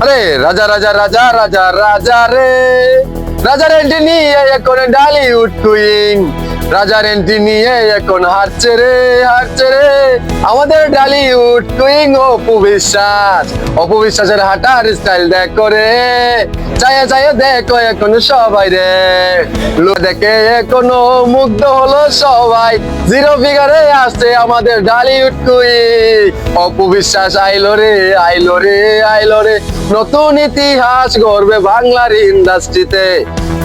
আরে রাজা রাজা রাজা রাজা রাজা রে, রাজার এন্ট্রি নিয়ে এখন ডালিউড কুইন, রাজার এন্ট্রি নিয়ে এখন হারছে রে হারছে রে আমাদের ডালিউড কুইন অপু বিশ্বাস। অপু বিশ্বাসের হাঁটার স্টাইল দেখো রে, চায়ে চায়ে দেখো এখন সবাই রে, দেখে এখনো মুগ্ধ হলো সবাই। জিরো ফিগারে আসছে আমাদের ডালিউড কুইন অপু বিশ্বাস। আইলো রে আইলো রে আইলো রে, নতুন ইতিহাস গড়বে বাংলার ইন্ডাস্ট্রিতে।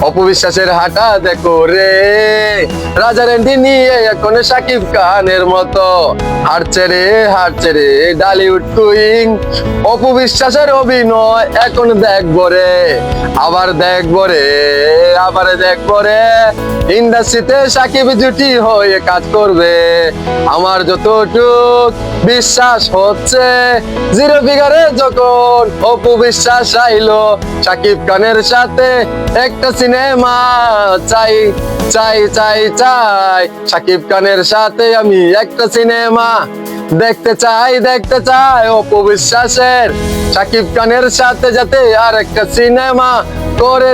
অপু বিশ্বাসের হাঁটা দেখো রে, রাজার এন্ট্রি নিয়ে এখন শাকিব খানের মতো হারছে রে ডালিউড কুইন। অপু বিশ্বাসের অভিনয় এখন দেখবো রে, আবার দেখবো রে আবার দেখবো রে, ইন্ডাস্ট্রিতে সাকিব জুটি হয়ে কাজ করবে আমার যতটুক বিশ্বাস হচ্ছে। জিরো ফিগারে যখন অপু বিশ্বাস আইলো সাকিব খানের সাথে একটা সিনেমা চাই চাই চাই চাই, সাকিব খানের সাথে আমি একটা সিনেমা দেখতে চাই অপু বিশ্বাসের সাকিব খানের সাথে যাতে আর একটা সিনেমা করে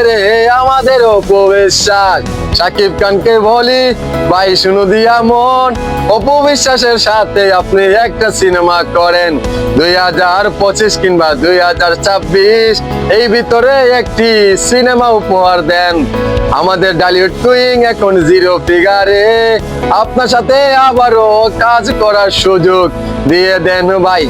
রে আমাদের অপু বিশ্বাস। সাকিব খানকে বলি ভাই শুনু দিয়া মন, অপু বিশ্বাসের সাথে আপনি একটা সিনেমা করেন 2025 কিংবা 2026 এই ভিতরে একটি সিনেমা উপহার দেন। আমাদের ডালিউড কুইন এখন জিরো ফিগারে, আপনার সাথে আবারও কাজ করার সুযোগ দিয়ে দেন ভাই।